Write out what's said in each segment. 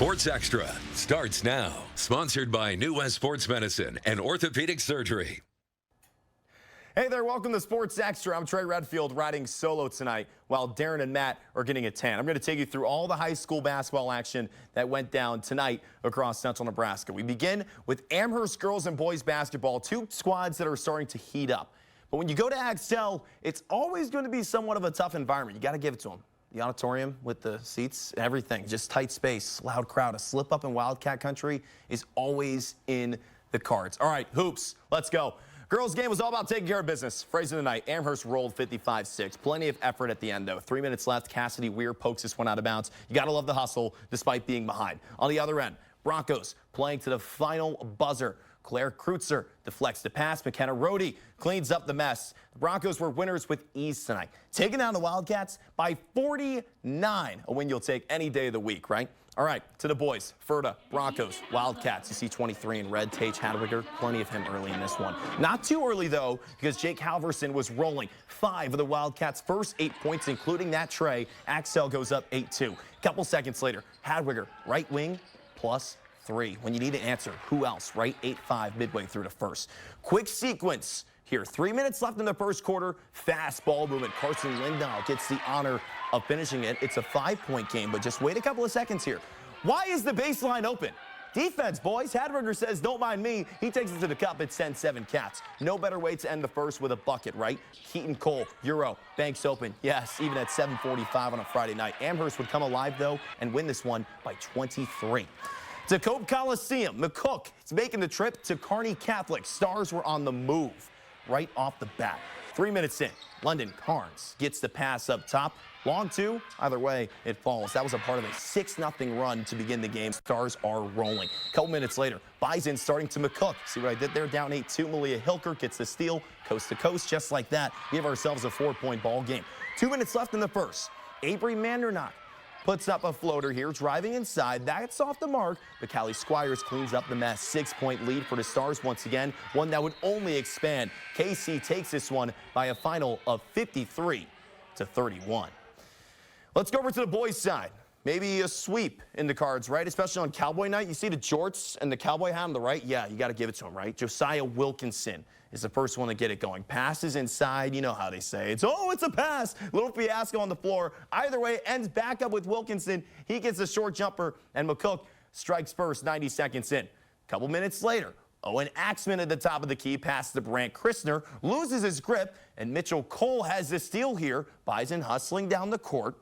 Sports Extra starts now. Sponsored by New West Sports Medicine and Orthopedic Surgery. Hey there, welcome to Sports Extra. I'm Trey Redfield riding solo tonight while Darren and Matt are getting a tan. I'm going to take you through all the high school basketball action that went down tonight across central Nebraska. We begin with Amherst girls and boys basketball, two squads that are starting to heat up. But when you go to Axtell, it's always going to be somewhat of a tough environment. You got to give it to them. The auditorium with the seats, everything, just tight space, loud crowd. A slip up in Wildcat country is always in the cards. All right, hoops, let's go. Girls game was all about taking care of business. Phrase of the night, Amherst rolled 55-6. Plenty of effort at the end, though. 3 minutes left. Cassidy Weir pokes this one out of bounds. You got to love the hustle despite being behind. On the other end, Broncos playing to the final buzzer. Claire Kreutzer deflects the pass. McKenna Rohde cleans up the mess. The Broncos were winners with ease tonight, taking down the Wildcats by 49. A win you'll take any day of the week, right? All right, to the boys. Frieda, Broncos, Wildcats. You see 23 in red. Tage Hadwiger, plenty of him early in this one. Not too early, though, because Jake Halverson was rolling. 5 of the Wildcats' first 8 points, including that Trey. Axtell goes up 8-2. Couple seconds later, Hadwiger, right wing, +3. When you need an answer, who else? Right, 8-5 midway through the first. Quick sequence here. 3 minutes left in the first quarter. Fast ball movement. Carson Lindahl gets the honor of finishing it. It's a 5-point game, but just wait a couple of seconds here. Why is the baseline open? Defense, boys. Hadwiger says, don't mind me. He takes it to the cup. It's 10-7 Cats. No better way to end the first with a bucket, right? Keaton Cole, Euro, Banks open. Yes, even at 7:45 on a Friday night. Amherst would come alive, though, and win this one by 23. To Cope Coliseum, McCook is making the trip to Kearney Catholic. Stars were on the move right off the bat. 3 minutes in, London Carnes gets the pass up top. Long two, either way, it falls. That was a part of a 6-0 run to begin the game. Stars are rolling. A couple minutes later, Bison starting to McCook. See what I did there? Down 8-2. Malia Hilker gets the steal, coast to coast, just like that. We have ourselves a 4-point ball game. 2 minutes left in the first. Avery Mandernock puts up a floater here, driving inside. That's off the mark, but Callie Squires cleans up the mess. 6-point lead for the Stars once again, one that would only expand. KC takes this one by a final of 53-31. Let's go over to the boys' side. Maybe a sweep in the cards, right? Especially on Cowboy night. You see the jorts and the cowboy hat on the right? Yeah, you got to give it to him, right? Josiah Wilkinson is the first one to get it going. Passes inside. You know how they say. It's a pass. Little fiasco on the floor. Either way, ends back up with Wilkinson. He gets a short jumper, and McCook strikes first 90 seconds in. A couple minutes later, Owen Axman at the top of the key, passes to Brant Christner, loses his grip, and Mitchell Cole has the steal here. Bison hustling down the court.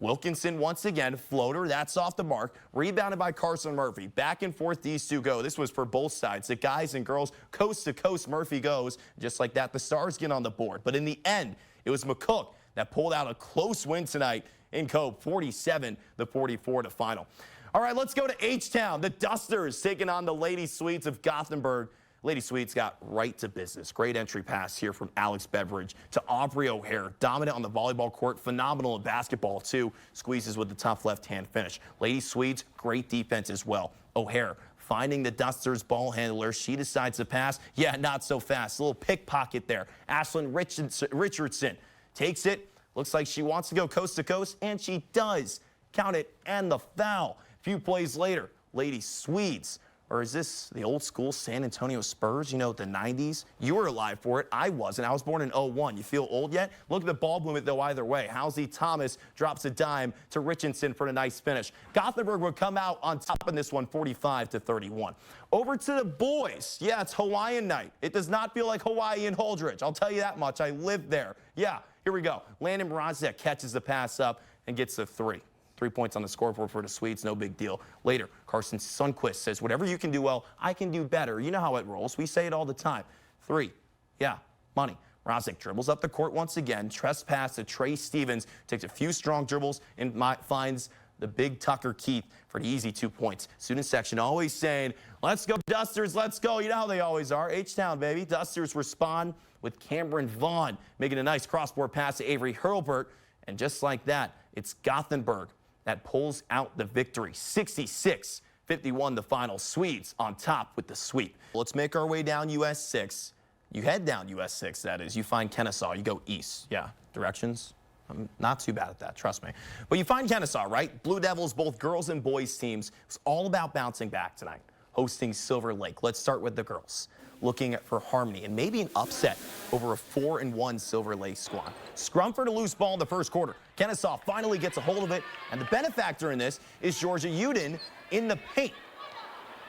Wilkinson once again, floater, that's off the mark. Rebounded by Carson Murphy. Back and forth these two go. This was for both sides. The guys and girls, coast to coast, Murphy goes. Just like that, the Stars get on the board. But in the end, it was McCook that pulled out a close win tonight in Cope, 47-44 to final. All right, let's go to H-Town. The Dusters taking on the Lady Swedes of Gothenburg. Lady Swedes got right to business. Great entry pass here from Alex Beveridge to Aubrey O'Hare. Dominant on the volleyball court. Phenomenal in basketball, too. Squeezes with the tough left-hand finish. Lady Swedes, great defense as well. O'Hare finding the Dusters ball handler. She decides to pass. Yeah, not so fast. A little pickpocket there. Ashlyn Richardson takes it. Looks like she wants to go coast to coast, and she does. Count it, and the foul. A few plays later, Lady Swedes. Or is this the old school San Antonio Spurs, you know, the 90s? You were alive for it. I wasn't. I was born in 01. You feel old yet? Look at the ball movement, though, either way. Halsey Thomas drops a dime to Richardson for a nice finish. Gothenburg would come out on top in this one, 45-31. Over to the boys. Yeah, it's Hawaiian night. It does not feel like Hawaii in Holdridge. I'll tell you that much. I lived there. Yeah, here we go. Landon Mrazek catches the pass up and gets the 3. 3 points on the scoreboard for the Swedes, no big deal. Later, Carson Sundquist says, whatever you can do well, I can do better. You know how it rolls. We say it all the time. 3, yeah, money. Mrazek dribbles up the court once again. Trespass to Trey Stevens. Takes a few strong dribbles and finds the big Tucker Keith for the easy 2 points. Student section always saying, let's go Dusters, let's go. You know how they always are. H-Town, baby. Dusters respond with Cameron Vaughn making a nice cross-court pass to Avery Hurlbert. And just like that, it's Gothenburg that pulls out the victory. 66-51 the final. Swedes on top with the sweep. Let's make our way down US 6. You head down US 6, that is. You find Kennesaw. You go east. Yeah, directions. I'm not too bad at that, trust me. But you find Kennesaw, right? Blue Devils, both girls and boys teams. It's all about bouncing back tonight, hosting Silver Lake. Let's start with the girls, looking for harmony and maybe an upset over a 4-1 Silver Lake squad. Scrum for the loose ball in the first quarter. Kennesaw finally gets a hold of it, and the benefactor in this is Georgia Uden in the paint.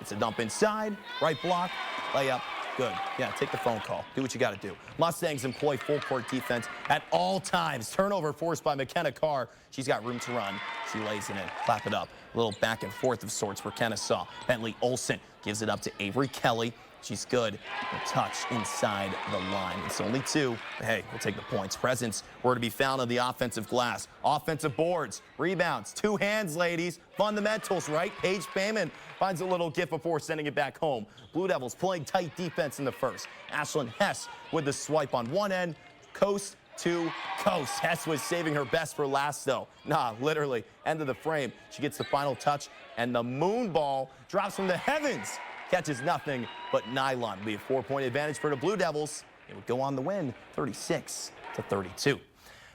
It's a dump inside, right block, layup, good. Yeah, take the phone call. Do what you got to do. Mustangs employ full court defense at all times. Turnover forced by McKenna Carr. She's got room to run. She lays it in. Clap it up. A little back and forth of sorts for Kennesaw. Bentley Olsen gives it up to Avery Kelly. She's good. A touch inside the line. It's only 2. But hey, we'll take the points. Presence were to be found on the offensive glass. Offensive boards, rebounds, 2 hands, ladies. Fundamentals, right? Paige Payman finds a little gift before sending it back home. Blue Devils playing tight defense in the first. Ashlyn Hess with the swipe on one end. Coast to coast. Hess was saving her best for last, though. Nah, literally, end of the frame. She gets the final touch, and the moon ball drops from the heavens. Catches nothing but nylon. It'll be a 4-point advantage for the Blue Devils. It would go on the win, 36-32.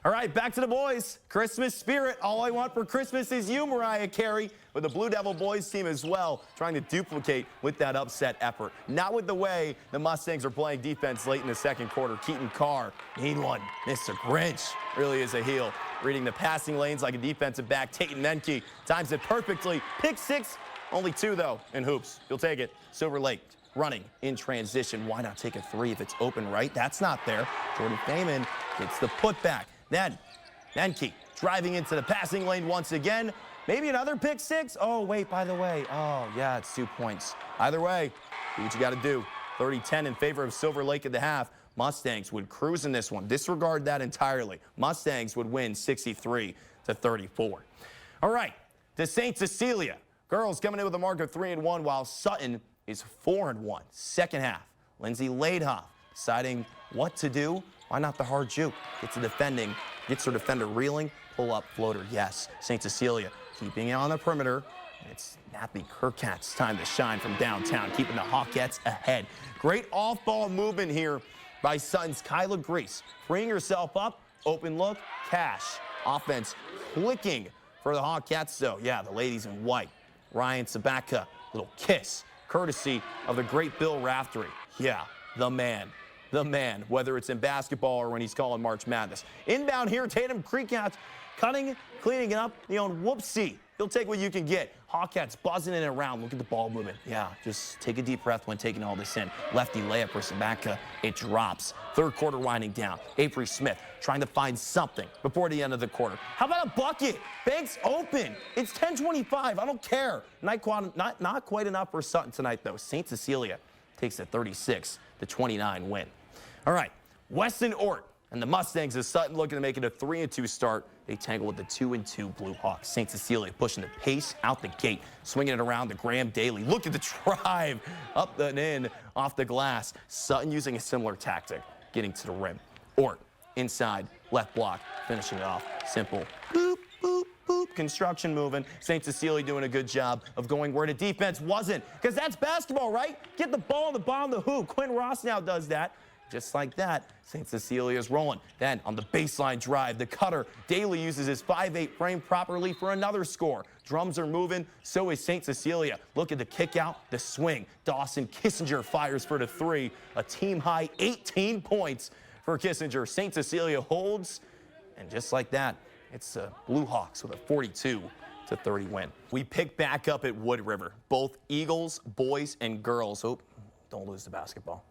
All right, back to the boys. Christmas spirit. All I want for Christmas is you, Mariah Carey. But the Blue Devil boys team as well, trying to duplicate with that upset effort. Not with the way the Mustangs are playing defense late in the second quarter. Keaton Carr, need one. Mr. Grinch really is a heel. Reading the passing lanes like a defensive back. Tatum Menke times it perfectly. Pick 6. Only 2, though, in hoops. You'll take it. Silver Lake running in transition. Why not take a 3 if it's open, right? That's not there. Jordan Feynman gets the putback. Then Menke driving into the passing lane once again. Maybe another pick 6. Oh, wait, by the way. Oh, yeah, it's 2 points. Either way, do what you got to do. 30-10 in favor of Silver Lake at the half. Mustangs would cruise in this one. Disregard that entirely. Mustangs would win 63-34. All right, to St. Cecilia. Girls coming in with a mark of 3-1, while Sutton is 4-1. Second half, Lindsay Laidhoff deciding what to do. Why not the hard juke? Gets her defender reeling, pull up floater, yes. St. Cecilia keeping it on the perimeter. It's Nappy Kirkat's time to shine from downtown, keeping the Hawkettes ahead. Great off-ball movement here by Sutton's Kyla Grease, freeing herself up, open look, cash. Offense clicking for the Hawkettes, though. Yeah, the ladies in white. Ryan Sabaka, little kiss, courtesy of the great Bill Raftery. Yeah, the man, whether it's in basketball or when he's calling March Madness. Inbound here, Tatum Kirkat cutting, cleaning it up, whoopsie. He'll take what you can get. Hawkettes buzzing in and around. Look at the ball movement. Yeah, just take a deep breath when taking all this in. Lefty layup for Sabaka. It drops. Third quarter winding down. Avery Smith trying to find something before the end of the quarter. How about a bucket? Banks open. It's 10:25. I don't care. Not quite enough for Sutton tonight, though. St. Cecilia takes a 36-29 win. All right, Weston Ort and the Mustangs of Sutton looking to make it a 3-2 start. They tangle with the 2-2 Blue Hawks. St. Cecilia pushing the pace out the gate, swinging it around to Graham Daly. Look at the drive up and in off the glass. Sutton using a similar tactic, getting to the rim. Ort inside, left block, finishing it off. Simple. Boop, boop, boop. Construction moving. St. Cecilia doing a good job of going where the defense wasn't, because that's basketball, right? Get the ball in the bottom of the hoop. Quinn Ross now does that. Just like that, St. Cecilia's rolling. Then on the baseline drive, the cutter, Daly uses his 5'8" frame properly for another score. Drums are moving, so is St. Cecilia. Look at the kick out, the swing. Dawson Kissinger fires for the 3. A team high 18 points for Kissinger. St. Cecilia holds, and just like that, it's Blue Hawks with a 42-30 win. We pick back up at Wood River. Both Eagles, boys, and girls. Oh, don't lose the basketball.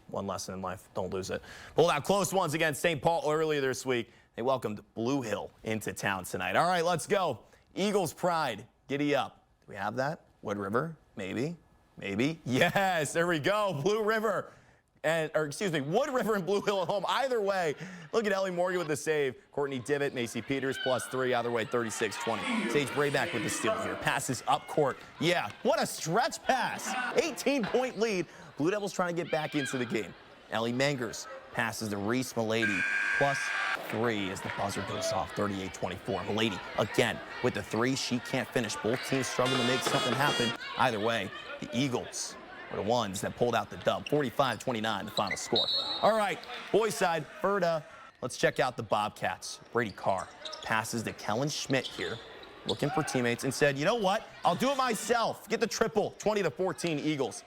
One lesson in life, don't lose it. Pulled out close ones against St. Paul earlier this week. They welcomed Blue Hill into town tonight. All right, let's go. Eagles pride, giddy up. Do we have that? Wood River, maybe. Yes, there we go. Wood River and Blue Hill at home. Either way, look at Ellie Morgan with the save. Courtney Divitt, Macy Peters +3. Either way, 36-20. Sage Brayback with the steal here. Passes up court. Yeah, what a stretch pass. 18-point lead. Blue Devils trying to get back into the game. Ellie Mangers passes to Reese Milady, +3 as the buzzer goes off, 38-24. Milady again with the 3. She can't finish. Both teams struggling to make something happen. Either way, the Eagles were the ones that pulled out the dub. 45-29, the final score. All right, boys side, Frieda let's check out the Bobcats. Brady Carr passes to Kellen Schmidt here, looking for teammates, and said, you know what? I'll do it myself. Get the triple, 20-14 Eagles.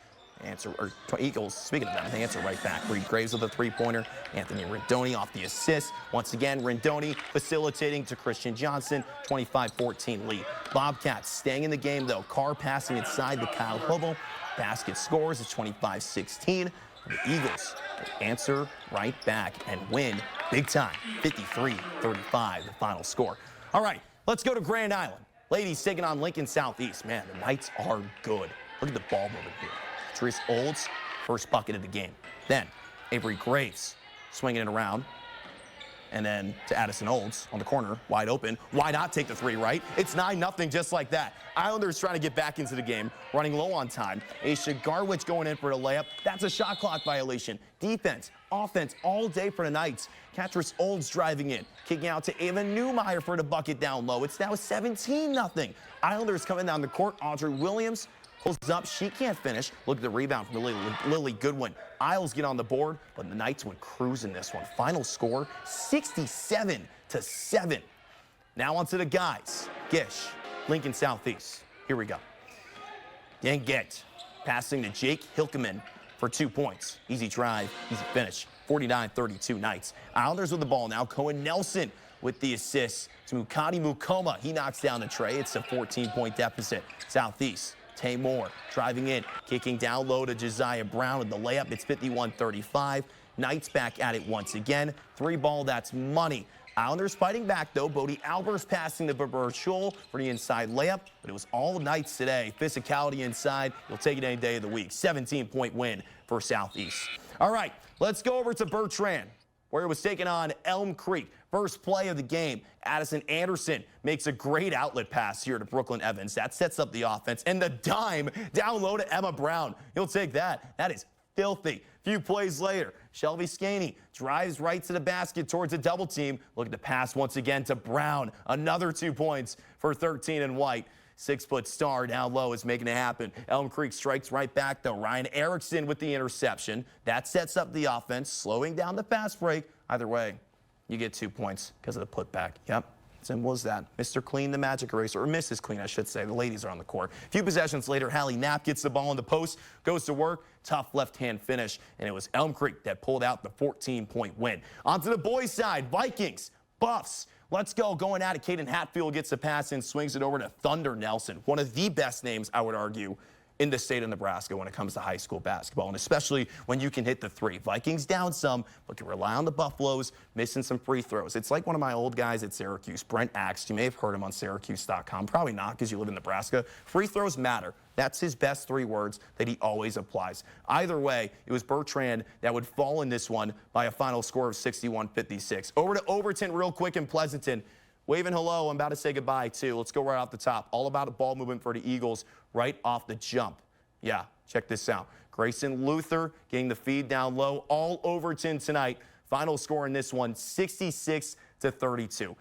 Eagles, speaking of them, they answer right back. Reed Graves with a three-pointer. Anthony Rendoni off the assist. Once again, Rendoni facilitating to Christian Johnson, 25-14 lead. Bobcats staying in the game, though. Carr passing inside to Kyle Hubble. Basket scores at 25-16. The Eagles answer right back and win big time, 53-35, the final score. All right, let's go to Grand Island. Ladies taking on Lincoln Southeast. Man, the Knights are good. Look at the ball movement here. Therese Olds, first bucket of the game. Then Avery Graves swinging it around. And then to Addison Olds on the corner, wide open. Why not take the three, right? It's 9-0 just like that. Islanders trying to get back into the game, running low on time. Aisha Garwich going in for a layup. That's a shot clock violation. Defense, offense, all day for the Knights. Catrice Olds driving in, kicking out to Ava Newmeyer for the bucket down low. It's now 17-0. Islanders coming down the court. Audrey Williams pulls up. She can't finish. Look at the rebound from Lily Goodwin. Isles get on the board, but the Knights went cruising this one. Final score, 67-7. Now on to the guys. Gish, Lincoln Southeast. Here we go. Dan Gent passing to Jake Hilkeman for 2 points. Easy drive, easy finish. 49-32 Knights. Islanders with the ball now. Cohen Nelson with the assist to Mukadi Mukoma. He knocks down the Trey. It's a 14-point deficit. Southeast. Tay Moore driving in, kicking down low to Josiah Brown with the layup. It's 51-35. Knights back at it once again. 3-ball, that's money. Islanders fighting back, though. Bodie Albers passing to Berchul for the inside layup, but it was all Knights today. Physicality inside. You'll take it any day of the week. 17-point win for Southeast. All right, let's go over to Bertrand, where it was taking on Elm Creek. First play of the game, Addison Anderson makes a great outlet pass here to Brooklyn Evans. That sets up the offense. And the dime down low to Emma Brown. You'll take that. That is filthy. Few plays later, Shelby Scaney drives right to the basket towards a double team. Look at the pass once again to Brown. Another 2 points for 13 and White. 6-foot star down low is making it happen. Elm Creek strikes right back, though. Ryan Erickson with the interception. That sets up the offense, slowing down the fast break. Either way, you get 2 points because of the putback. Yep, simple as that. Mr. Clean, the magic eraser, or Mrs. Clean, I should say. The ladies are on the court. A few possessions later, Hallie Knapp gets the ball in the post, goes to work. Tough left-hand finish, and it was Elm Creek that pulled out the 14-point win. On to the boys' side, Vikings, Buffs. Let's go. Going at it, Caden Hatfield gets a pass in, swings it over to Thunder Nelson. One of the best names, I would argue, in the state of Nebraska when it comes to high school basketball, and especially when you can hit the three. Vikings down some, but can rely on the Buffaloes, missing some free throws. It's like one of my old guys at Syracuse, Brent Axe. You may have heard him on Syracuse.com. Probably not because you live in Nebraska. Free throws matter. That's his best 3 words that he always applies. Either way, it was Bertrand that would fall in this one by a final score of 61-56. Over to Overton real quick in Pleasanton. Waving hello, I'm about to say goodbye, too. Let's go right off the top. All about a ball movement for the Eagles right off the jump. Yeah, check this out. Grayson Luther getting the feed down low. All Overton tonight. Final score in this one, 66-32.